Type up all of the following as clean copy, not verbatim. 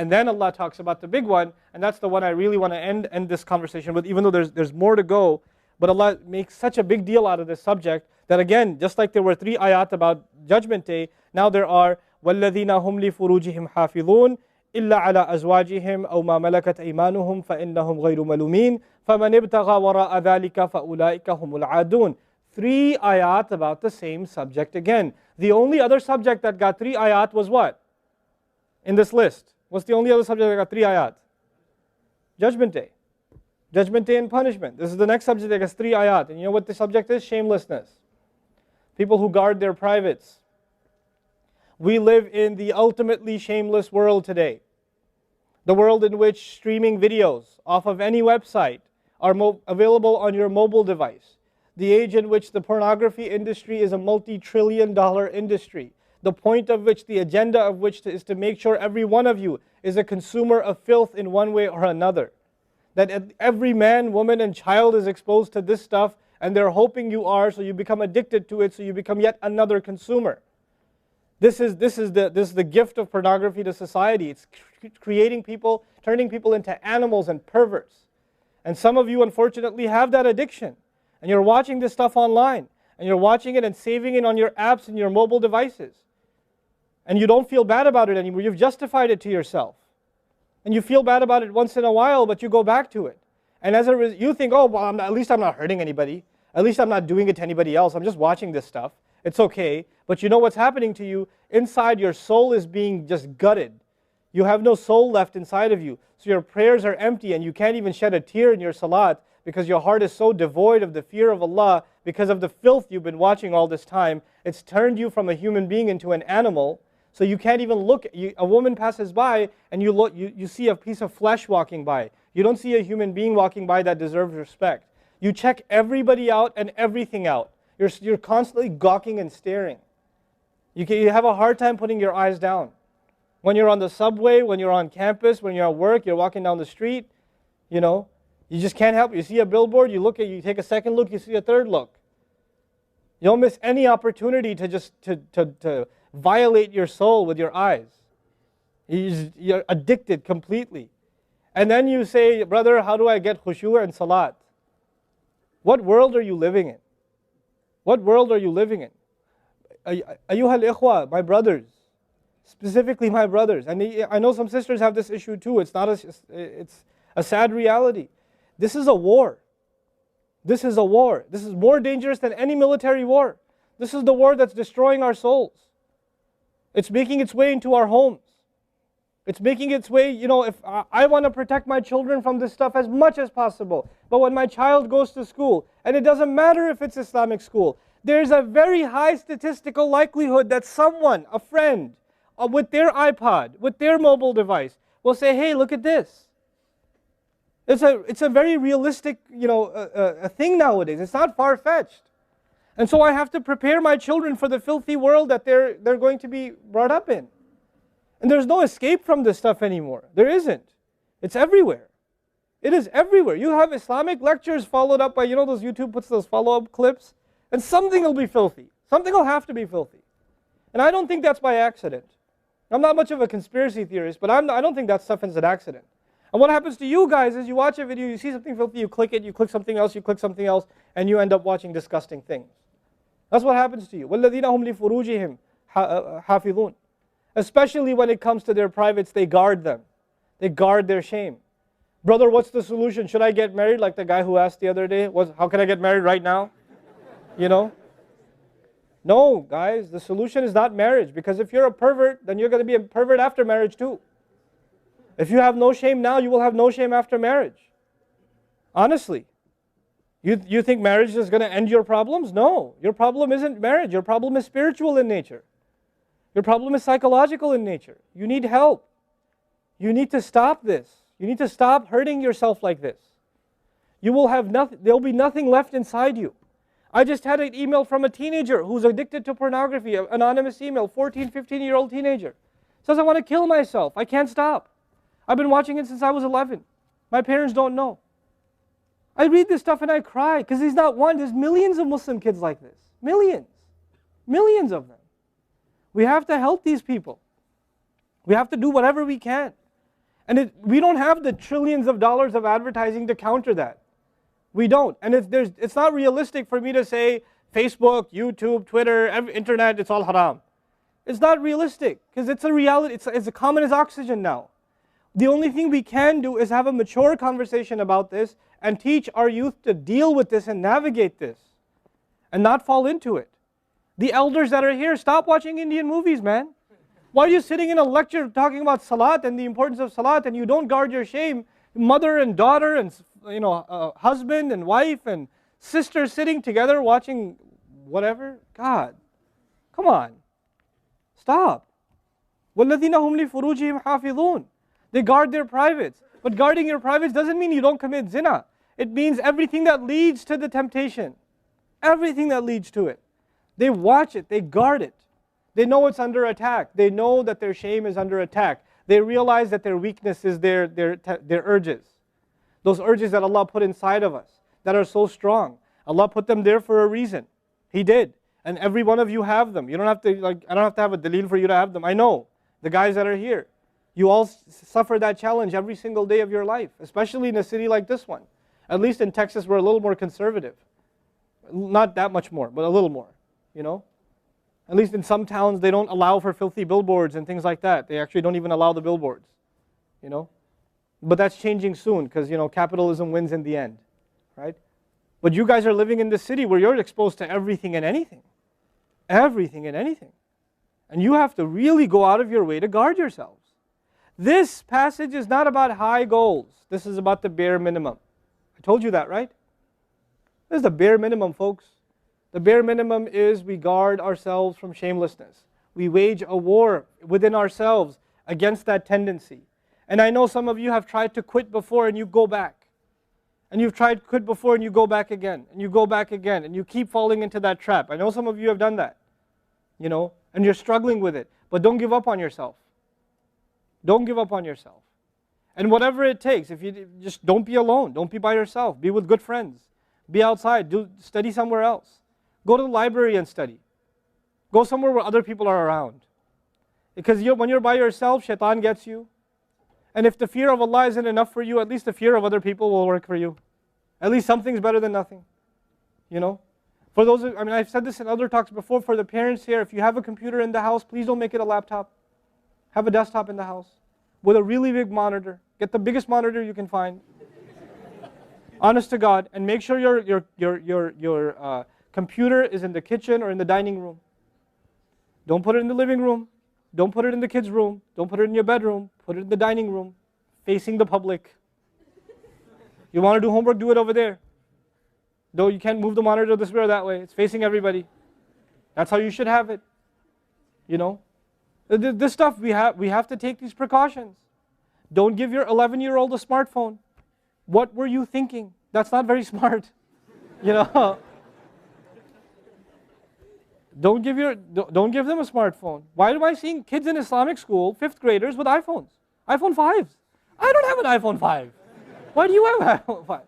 And then Allah talks about the big one, and that's the one I really want to end this conversation with, even though there's more to go. But Allah makes such a big deal out of this subject that again, just like there were 3 ayat about Judgment Day, now there are وَالَّذِينَ هُمْ لِفُرُوجِهِمْ حَافِظُونَ إِلَّا عَلَىٰ أَزْوَاجِهِمْ أَوْ مَا مَلَكَتْ أَيْمَانُهُمْ فَإِنَّهُمْ غَيْرُ مَلُومِينَ فَمَنِ ابْتَغَى وَرَاءَ ذَلِكَ فَأُولَٰئِكَ هُمُ الْعَادُونَ. 3 ayat about the same subject again. The only other subject that got 3 ayat was what? In this list. What's the only other subject that got 3 ayat? Judgment Day. Judgment Day and punishment. This is the next subject that gets 3 ayat. And you know what the subject is? Shamelessness. People who guard their privates. We live in the ultimately shameless world today. The world in which streaming videos off of any website are available on your mobile device. The age in which the pornography industry is a multi-trillion-dollar industry. The point of which, the agenda of which is to make sure every one of you is a consumer of filth in one way or another. That every man, woman, and child is exposed to this stuff, and they're hoping you are, so you become addicted to it, so you become yet another consumer. This is the gift of pornography to society. It's creating people, turning people into animals and perverts. And some of you, unfortunately, have that addiction. And you're watching this stuff online. And you're watching it and saving it on your apps and your mobile devices. And you don't feel bad about it anymore. You've justified it to yourself. And you feel bad about it once in a while, but you go back to it. And as a result, you think, oh, well, at least I'm not hurting anybody. At least I'm not doing it to anybody else. I'm just watching this stuff. It's okay. But you know what's happening to you? Inside, your soul is being just gutted. You have no soul left inside of you. So your prayers are empty and you can't even shed a tear in your salat because your heart is so devoid of the fear of Allah because of the filth you've been watching all this time. It's turned you from a human being into an animal. So you can't even look. A woman passes by and you see a piece of flesh walking by. You don't see a human being walking by that deserves respect. You check everybody out and everything out. You're constantly gawking and staring. You have a hard time putting your eyes down. When you're on the subway, when you're on campus, when you're at work, you're walking down the street, you just can't help it. You see a billboard, you take a second look, you see a third look. You don't miss any opportunity to just to violate your soul with your eyes. You're addicted completely. And then you say, brother, how do I get khushu' and salat? What world are you living in? What world are you living in? Ayyuhal ikhwa, my brothers, specifically my brothers. And I know some sisters have this issue too. It's a sad reality. This is a war. This is a war. This is more dangerous than any military war. This is the war that's destroying our souls. It's making its way into our homes. It's making its way, if I want to protect my children from this stuff as much as possible. But when my child goes to school, and it doesn't matter if it's Islamic school, there's a very high statistical likelihood that someone, a friend, with their iPod, with their mobile device, will say, hey, look at this. It's a very realistic, a thing nowadays. It's not far-fetched. And so I have to prepare my children for the filthy world that they're going to be brought up in. And there's no escape from this stuff anymore. There isn't. It's everywhere. It is everywhere. You have Islamic lectures followed up by, those YouTube puts those follow-up clips, and something will be filthy. Something will have to be filthy. And I don't think that's by accident. I'm not much of a conspiracy theorist, but I don't think that stuff is an accident. And what happens to you guys is you watch a video, you see something filthy, you click it, you click something else, and you end up watching disgusting things. That's what happens to you. وَالَّذِينَ هُمْ لِفُرُوجِهِمْ حَافِظُونَ. Especially when it comes to their privates, they guard them. They guard their shame. Brother, what's the solution? Should I get married? Like the guy who asked the other day, how can I get married right now? No, guys, the solution is not marriage. Because if you're a pervert, then you're going to be a pervert after marriage too. If you have no shame now, you will have no shame after marriage. Honestly. You think marriage is going to end your problems? No. Your problem isn't marriage. Your problem is spiritual in nature. Your problem is psychological in nature. You need help. You need to stop this. You need to stop hurting yourself like this. You will have nothing, there'll be nothing left inside you. I just had an email from a teenager who's addicted to pornography, an anonymous email, 14, 15-year-old teenager. Says, I want to kill myself. I can't stop. I've been watching it since I was 11. My parents don't know. I read this stuff and I cry because he's not one. There's millions of Muslim kids like this. Millions. Millions of them. We have to help these people. We have to do whatever we can. And we don't have the trillions of dollars of advertising to counter that. We don't. And it's not realistic for me to say Facebook, YouTube, Twitter, internet, it's all haram. It's not realistic because it's a reality. It's as common as oxygen now. The only thing we can do is have a mature conversation about this and teach our youth to deal with this and navigate this and not fall into it. The elders that are here, stop watching Indian movies, man. Why are you sitting in a lecture talking about salat and the importance of salat and you don't guard your shame? Mother and daughter and husband and wife and sister sitting together watching whatever? God, come on. Stop. وَالَّذِينَ هُمْ لِفُرُوجِهِمْ حَافِظُونَ. They guard their privates. But guarding your privates doesn't mean you don't commit zina. It means everything that leads to the temptation. Everything that leads to it. They watch it. They guard it. They know it's under attack. They know that their shame is under attack. They realize that their weakness is their urges. Those urges that Allah put inside of us that are so strong. Allah put them there for a reason. He did. And every one of you have them. You don't have to, I don't have to have a dalil for you to have them. I know. The guys that are here. You all suffer that challenge every single day of your life. Especially in a city like this one. At least in Texas we're a little more conservative. Not that much more, but a little more. You know? At least in some towns they don't allow for filthy billboards and things like that. They actually don't even allow the billboards. You know? But that's changing soon because, capitalism wins in the end. Right? But you guys are living in this city where you're exposed to everything and anything. Everything and anything. And you have to really go out of your way to guard yourselves. This passage is not about high goals. This is about the bare minimum. I told you that, right? This is the bare minimum, folks. The bare minimum is we guard ourselves from shamelessness. We wage a war within ourselves against that tendency. And I know some of you have tried to quit before and you go back. And you've tried to quit before and you go back again. And you go back again. And you keep falling into that trap. I know some of you have done that. And you're struggling with it. But don't give up on yourself. Don't give up on yourself. And whatever it takes, if you just don't be alone. Don't be by yourself. Be with good friends. Be outside. Study somewhere else. Go to the library and study. Go somewhere where other people are around. Because when you're by yourself, shaitan gets you. And if the fear of Allah isn't enough for you, at least the fear of other people will work for you. At least something's better than nothing. For those, I've said this in other talks before, for the parents here, if you have a computer in the house, please don't make it a laptop. Have a desktop in the house with a really big monitor. Get the biggest monitor you can find. Honest to God, and make sure your computer is in the kitchen or in the dining room. Don't put it in the living room. Don't put it in the kids' room. Don't put it in your bedroom. Put it in the dining room, facing the public. You want to do homework, do it over there. Though you can't move the monitor this way or that way. It's facing everybody. That's how you should have it. This stuff, we have to take these precautions. Don't give your 11-year-old a smartphone. What were you thinking? That's not very smart. Don't give them a smartphone. Why am I seeing kids in Islamic school, 5th graders, with iPhones? iPhone 5s. I don't have an iPhone 5. Why do you have an iPhone 5?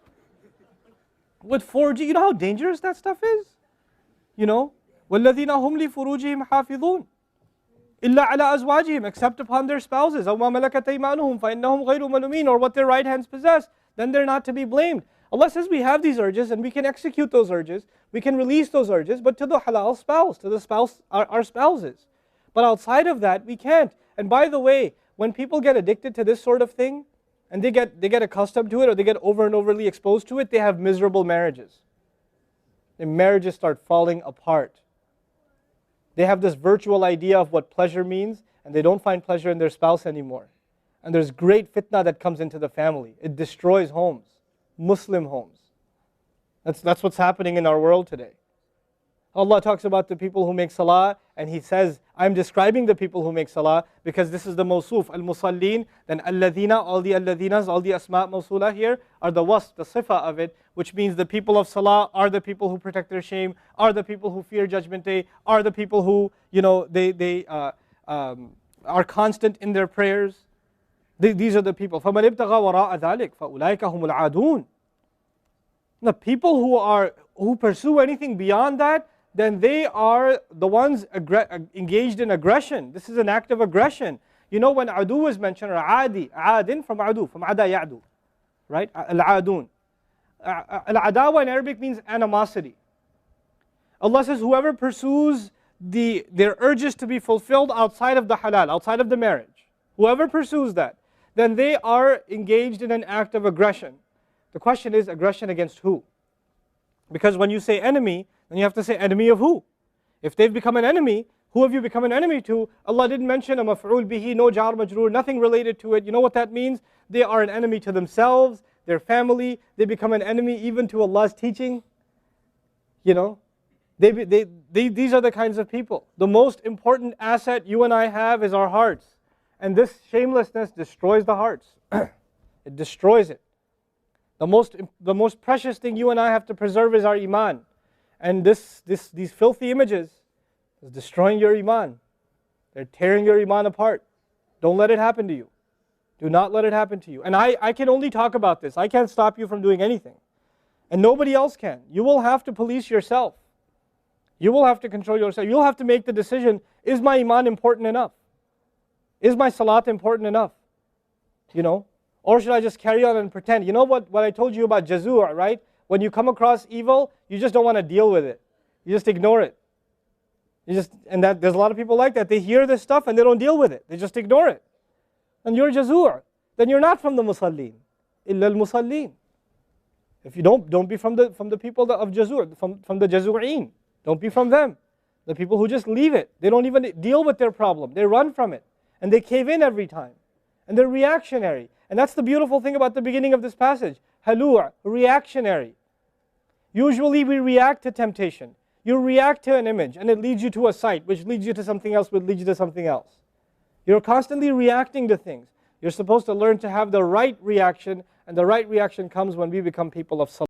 With 4G, you know how dangerous that stuff is? وَالَّذِينَ هُمْ لِفُرُوجِهِمْ حَافِظُونَ إِلَّا عَلَىٰ أَزْوَاجِهِمْ except upon their spouses أَوْ مَا مَلَكَتْ أَيْمَانُهُمْ فَإِنَّهُمْ غَيْرُ مَلُومِينَ or what their right hands possess, then they're not to be blamed. Allah says we have these urges and we can execute those urges, we can release those urges, but to the halal spouse, to the spouse, our spouses. But outside of that, we can't. And by the way, when people get addicted to this sort of thing, and they get accustomed to it, or they get over and overly exposed to it, they have miserable marriages. Their marriages start falling apart. They have this virtual idea of what pleasure means, and they don't find pleasure in their spouse anymore. And there's great fitna that comes into the family. It destroys homes, Muslim homes. That's what's happening in our world today. Allah talks about the people who make salah, and He says, I'm describing the people who make salah because this is the mawsuf, al-musallin, then alladhina, all the alladhinas, all the asma' mawsula here are the wasf, the sifa of it, which means the people of salah are the people who protect their shame, are the people who fear judgment day, are the people who, they are constant in their prayers. These are the people. فَمَنِ ابْتَغَى وَرَاءَ ذَلِكَ فَأُولَٰئِكَ هُمُ الْعَادُونَ. The people who pursue anything beyond that, then they are the ones engaged in aggression. This is an act of aggression. You know when adu is mentioned, or adi, adin from adu, from ada ya'du, right? Al-adun. Al-adawa in Arabic means animosity. Allah says, whoever pursues their urges to be fulfilled outside of the halal, outside of the marriage, whoever pursues that, then they are engaged in an act of aggression. The question is, aggression against who? Because when you say enemy, then you have to say enemy of who? If they've become an enemy, who have you become an enemy to? Allah didn't mention a maf'ul bihi, no jar majroor, nothing related to it. You know what that means? They are an enemy to themselves, their family. They become an enemy even to Allah's teaching. You know, these are the kinds of people. The most important asset you and I have is our hearts. And this shamelessness destroys the hearts. It destroys it. The most precious thing you and I have to preserve is our iman. And these filthy images is destroying your iman. They're tearing your iman apart. Don't let it happen to you. Do not let it happen to you. And I can only talk about this. I can't stop you from doing anything. And nobody else can. You will have to police yourself. You will have to control yourself. You'll have to make the decision, is my iman important enough? Is my salat important enough? You know? Or should I just carry on and pretend? You know what I told you about jazur, right? When you come across evil, you just don't want to deal with it. You just ignore it. There's a lot of people like that. They hear this stuff and they don't deal with it. They just ignore it. And you're jazur. Then you're not from the musallin. Illa al-musallin. If you don't be from the people of jazur, from the jazu'een. Don't be from them. The people who just leave it. They don't even deal with their problem. They run from it. And they cave in every time. And they're reactionary. And that's the beautiful thing about the beginning of this passage. Halua, reactionary. Usually we react to temptation. You react to an image and it leads you to a site, which leads you to something else, which leads you to something else. You're constantly reacting to things. You're supposed to learn to have the right reaction, and the right reaction comes when we become people of salah.